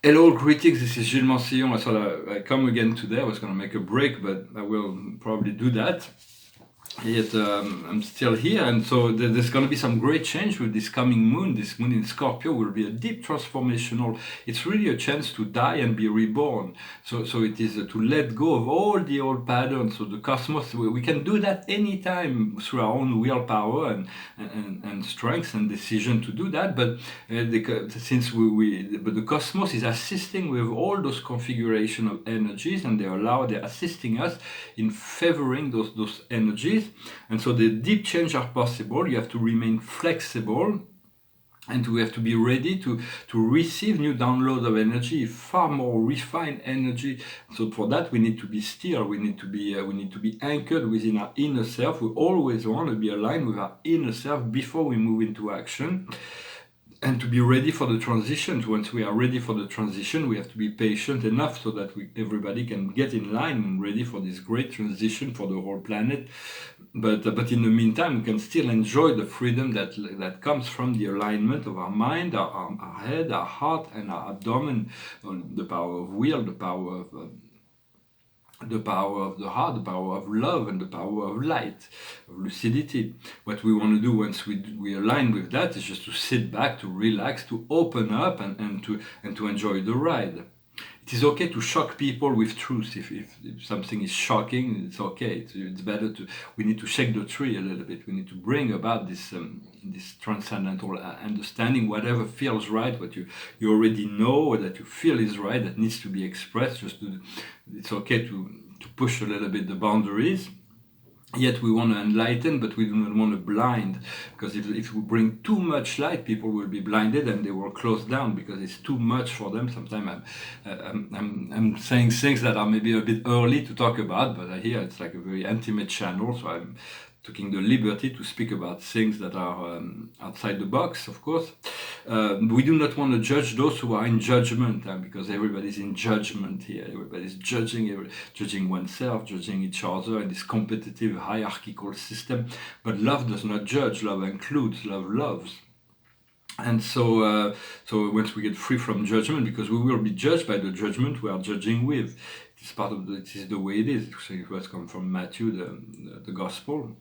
Hello, greetings. This is Gillesmansillon. I thought I come again today. I was going to make a break, but I will probably do that. Yet I'm still here, and so there's going to be some great change with this coming moon. This moon in Scorpio will be a deep transformational. It's really a chance to die and be reborn. So it is to let go of all the old patterns. So the cosmos, we can do that anytime through our own willpower and strength and decision to do that. But since but the cosmos is assisting with all those configuration of energies, and they're assisting us in favoring those energies. And so the deep change are possible. You have to remain flexible, and we have to be ready to receive new download of energy, far more refined energy. So for that, we need to be still. We need to be anchored within our inner self. We always want to be aligned with our inner self before we move into action. And to be ready for the transition. Once we are ready for the transition, we have to be patient enough so that everybody can get in line and ready for this great transition for the whole planet. But in the meantime, we can still enjoy the freedom that comes from the alignment of our mind, our head, our heart, and our abdomen, the power of will, the power of the heart, the power of love, and the power of light, of lucidity. What we want to do once we align with that is just to sit back, to relax, to open up, and to enjoy the ride. It is okay to shock people with truth. If something is shocking, it's okay. It's better we need to shake the tree a little bit. We need to bring about this transcendental understanding, whatever feels right, what you already know, or that you feel is right, that needs to be expressed. It's okay to push a little bit the boundaries. Yet we want to enlighten, but we do not want to blind, because if we bring too much light, people will be blinded and they will close down because it's too much for them. Sometimes I'm saying things that are maybe a bit early to talk about, but I hear it's like a very intimate channel, so I'm taking the liberty to speak about things that are outside the box, of course. We do not want to judge those who are in judgment, because everybody's in judgment here. Everybody's judging oneself, judging each other in this competitive hierarchical system. But love does not judge. Love includes. Love loves. And so once we get free from judgment, because we will be judged by the judgment we are judging with. It is the way it is. So it was come from Matthew, the gospel.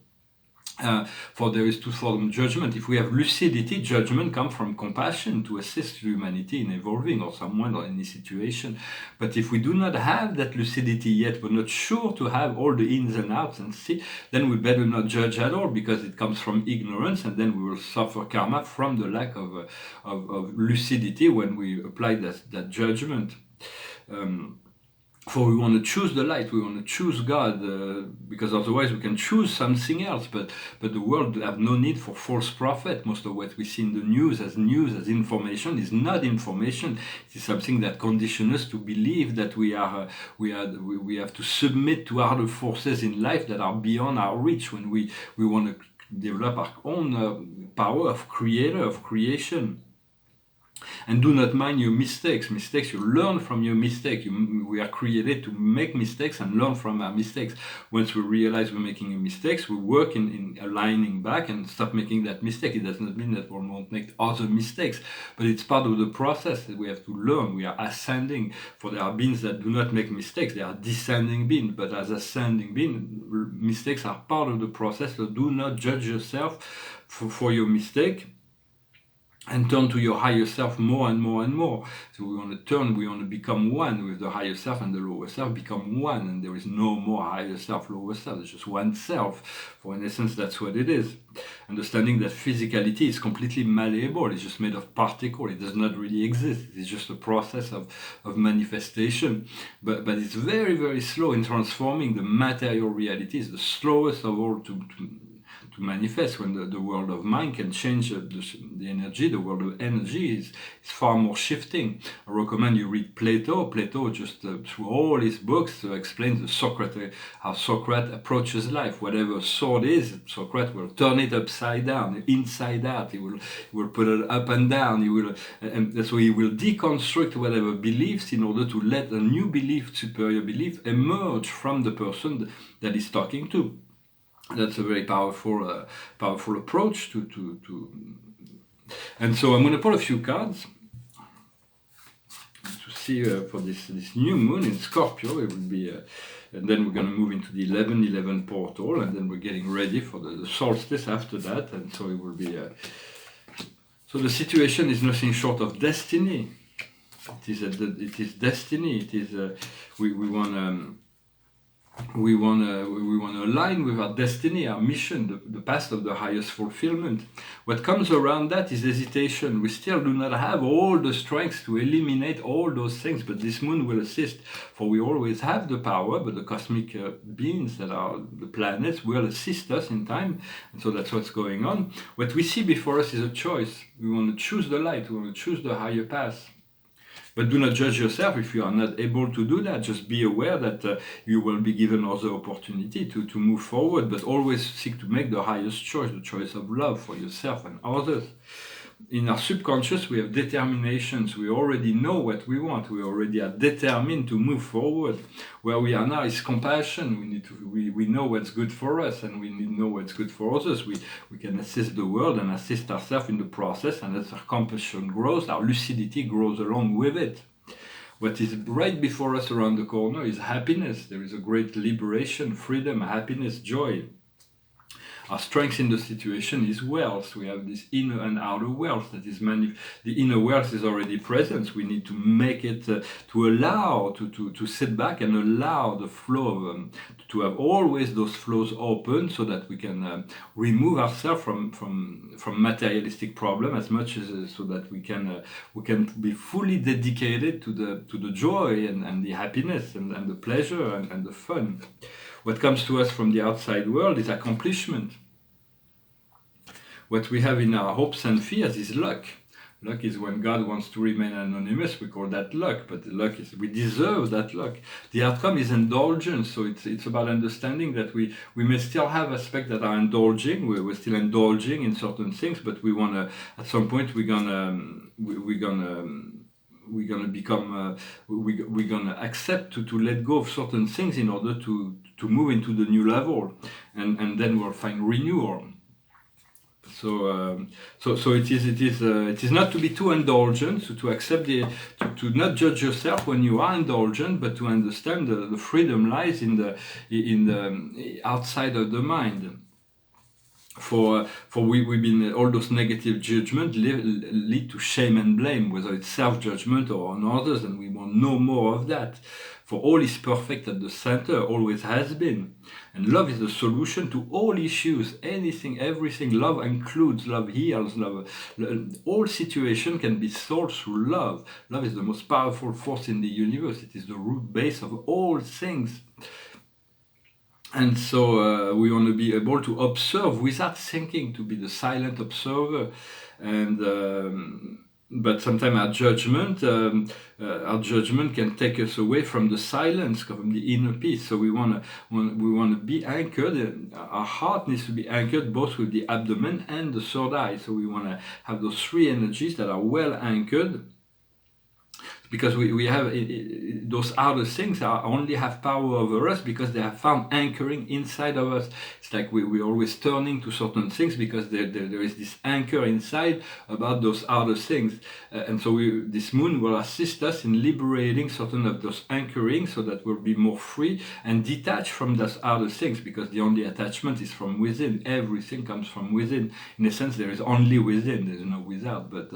For there is twofold judgment. If we have lucidity, judgment comes from compassion to assist humanity in evolving, or someone or any situation. But if we do not have that lucidity yet, we're not sure to have all the ins and outs and see, then we better not judge at all, because it comes from ignorance, and then we will suffer karma from the lack of lucidity when we apply that judgment. For we want to choose the light, we want to choose God, because otherwise we can choose something else. But the world have no need for false prophet. Most of what we see in the news, as information, is not information. It is something that conditions us to believe that we have to submit to other forces in life that are beyond our reach. When we want to develop our own power of creator, of creation. And do not mind your mistakes. You learn from your mistake. We are created to make mistakes and learn from our mistakes. Once we realize we're making mistakes, we work in aligning back and stop making that mistake. It does not mean that we won't make other mistakes, but it's part of the process that we have to learn. We are ascending. For there are beings that do not make mistakes. They are descending beings. But as ascending beings, mistakes are part of the process. So do not judge yourself for your mistake. And turn to your higher self more and more and more. So we want to become one with the higher self, and the lower self become one. And there is no more higher self, lower self. It's just one self. For in essence, that's what it is. Understanding that physicality is completely malleable. It's just made of particles. It does not really exist. It's just a process of manifestation. But it's very, very slow in transforming the material reality. It's the slowest of all to manifest. When the world of mind can change the energy, the world of energy is far more shifting. I recommend you read Plato. Plato just through all his books explains how Socrates approaches life. Whatever thought is, Socrates will turn it upside down, inside out. He will put it up and down. And that's why he will deconstruct whatever beliefs in order to let a new belief, superior belief, emerge from the person that he's talking to. That's a very powerful approach to. And so I'm going to pull a few cards to see for this new moon in Scorpio. It will be, and then we're going to move into the 11/11 portal, and then we're getting ready for the solstice after that, and so it will be. So the situation is nothing short of destiny. It is destiny. It is we want to align with our destiny, our mission, the path of the highest fulfillment. What comes around that is hesitation. We still do not have all the strength to eliminate all those things, but this moon will assist, for we always have the power, but the cosmic beings that are the planets will assist us in time, and so that's what's going on. What we see before us is a choice. We want to choose the light, we want to choose the higher path. But do not judge yourself if you are not able to do that. Just be aware that you will be given other opportunity to move forward, but always seek to make the highest choice, the choice of love for yourself and others. In our subconscious, we have determinations. We already know what we want. We already are determined to move forward. Where we are now is compassion. We know what's good for us, and we need to know what's good for others. We can assist the world and assist ourselves in the process, and as our compassion grows, our lucidity grows along with it. What is right before us around the corner is happiness. There is a great liberation, freedom, happiness, joy. Our strength in the situation is wealth. We have this inner and outer wealth that is the inner wealth is already present. We need to make it to allow to sit back and allow the flow to have always those flows open, so that we can remove ourselves from materialistic problem as much as so that we can be fully dedicated to the joy and the happiness and the pleasure and the fun. What comes to us from the outside world is accomplishment. What we have in our hopes and fears is luck. Luck is when God wants to remain anonymous, we call that luck, but luck is, we deserve that luck. The outcome is indulgence, so it's about understanding that we may still have aspects that are indulging, we're still indulging in certain things, but we want to, at some point we're gonna become, we're gonna accept to let go of certain things in order to move into the new level, and then we'll find renewal. So it is not to be too indulgent, to accept to not judge yourself when you are indulgent, but to understand the freedom lies in the outside of the mind. For we've been, all those negative judgments lead to shame and blame, whether it's self-judgment or on others, and we want no more of that. For all is perfect at the center, always has been. And love is the solution to all issues, anything, everything. Love includes, love heals, all situations can be solved through love. Love is the most powerful force in the universe. It is the root base of all things. And so we want to be able to observe without thinking, to be the silent observer. And but sometimes our judgment can take us away from the silence, from the inner peace. So we want to be anchored. Our heart needs to be anchored both with the abdomen and the third eye. So we want to have those three energies that are well anchored. Because we have those outer things only have power over us because they have found anchoring inside of us. It's like we're always turning to certain things because there is this anchor inside about those outer things. And so this moon will assist us in liberating certain of those anchoring, so that we'll be more free and detached from those outer things, because the only attachment is from within. Everything comes from within. In a sense, there is only within, there's no without. But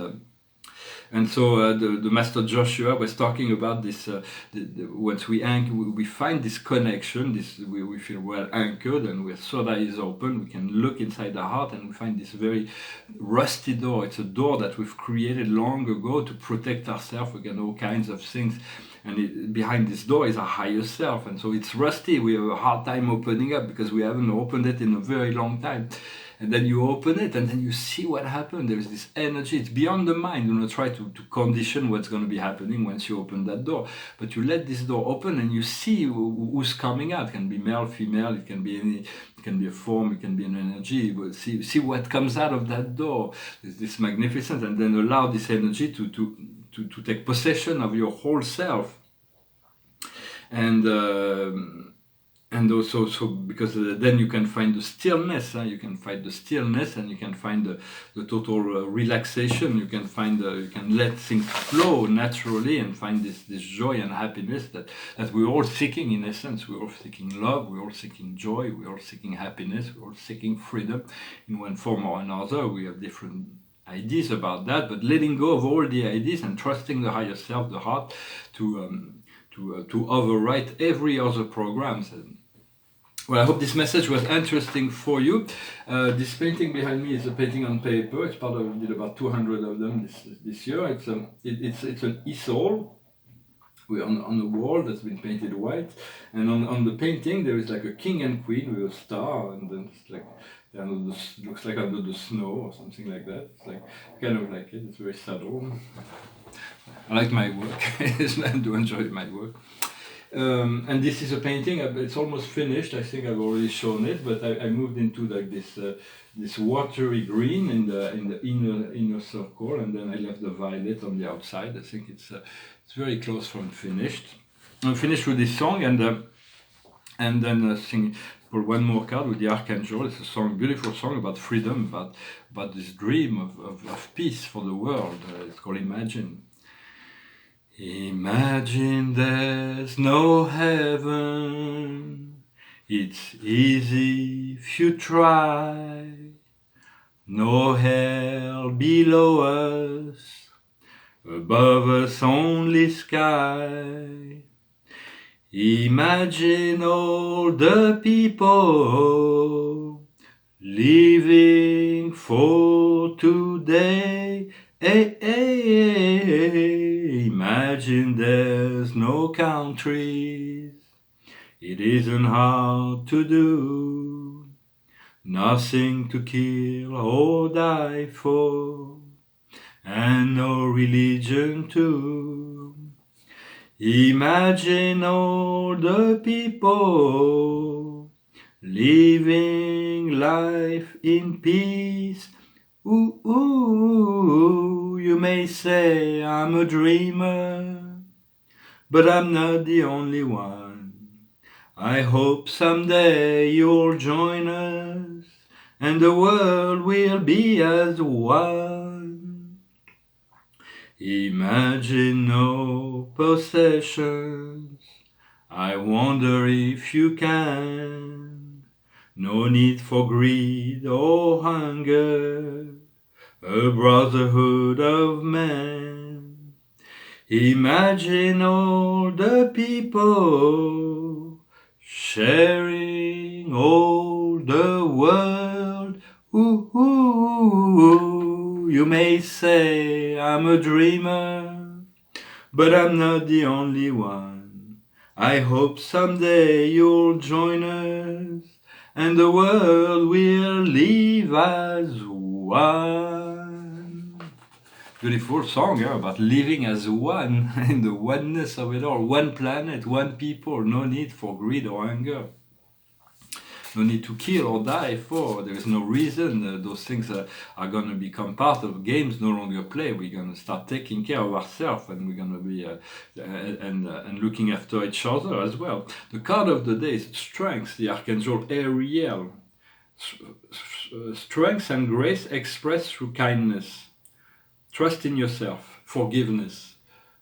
and so the Master Joshua was talking about this. Once we find this connection, we feel well anchored, and with third eye is open, we can look inside the heart, and we find this very rusty door. It's a door that we've created long ago to protect ourselves against all kinds of things. And behind this door is our higher self, and so it's rusty. We have a hard time opening up because we haven't opened it in a very long time. And then you open it, and then you see what happened. There's this energy. It's beyond the mind. Do not try to condition what's going to be happening once you open that door. But you let this door open, and you see who's coming out. It can be male, female. It can be any. It can be a form. It can be an energy. But see what comes out of that door. It's this magnificent, and then allow this energy to take possession of your whole self. And and also so because then you can find the stillness, you can find the stillness, and you can find the total relaxation. You can find you can let things flow naturally and find this joy and happiness that we're all seeking. In essence, we're all seeking love, we're all seeking joy, we're all seeking happiness, we're all seeking freedom in one form or another. We have different ideas about that, but letting go of all the ideas and trusting the higher self, the heart, to overwrite every other programs. Well, I hope this message was interesting for you. This painting behind me is a painting on paper. It's part of, we did about 200 of them this year. It's an easel. We're on the wall that's been painted white, and on the painting there is like a king and queen with a star, and then it's like looks like under the snow or something like that. It's like kind of like it. It's very subtle. I like my work. I do enjoy my work. And this is a painting. It's almost finished. I think I've already shown it, but I moved into like this watery green in the inner circle, and then I left the violet on the outside. I think it's very close from finished. I'm finished with this song, and then sing for one more card with the Archangel. It's a song, beautiful song about freedom, about this dream of peace for the world. It's called Imagine. Imagine there's no heaven, it's easy if you try. No hell below us, above us only sky. Imagine all the people living for today. Hey, hey, hey. Imagine there's no countries. It isn't hard to do. Nothing to kill or die for, and no religion too. Imagine all the people living life in peace. Ooh, ooh, you may say I'm a dreamer, but I'm not the only one. I hope someday you'll join us, and the world will be as one. Imagine no possessions, I wonder if you can. No need for greed or hunger, a brotherhood of men. Imagine all the people sharing all the world. Ooh, ooh, ooh. You may say I'm a dreamer, but I'm not the only one. I hope someday you'll join us, and the world will live as one. Beautiful song about living as one in the oneness of it all. One planet, one people, no need for greed or anger. No need to kill or die for. There is no reason. Those things are going to become part of games no longer play. We're going to start taking care of ourselves, and we're going to be and looking after each other as well. The card of the day is Strength, the Archangel Ariel. Strength and grace expressed through kindness. Trust in yourself, forgiveness.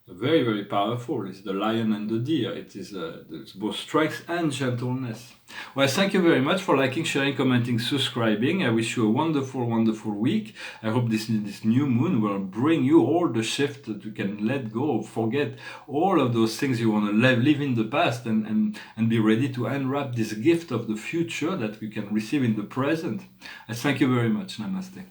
Very, very powerful. It's the lion and the deer. It's both strength and gentleness. Well, thank you very much for liking, sharing, commenting, subscribing. I wish you a wonderful, wonderful week. I hope this new moon will bring you all the shift that you can let go, forget all of those things you want to live in the past, and be ready to unwrap this gift of the future that we can receive in the present. I thank you very much. Namaste.